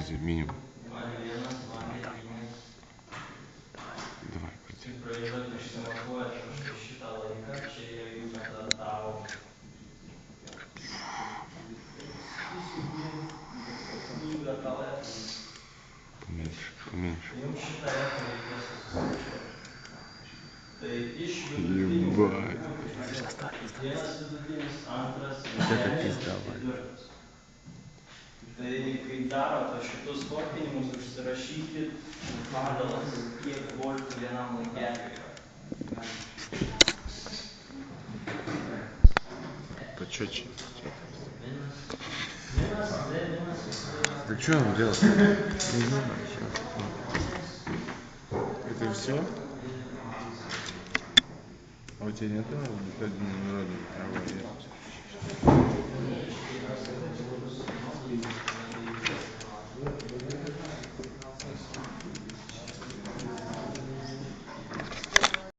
Покажи минимум. Давай, поменьше, поменьше. Ебать. Вот это пизда, Валя. Tai kai darot šitus fotkinimus, užsirašykit padalas, kiek voltų vienam laikeliui yra. Почетче. Vienas, Так что он делает? Не знаю, сейчас. Это все? А у тебя нет народа?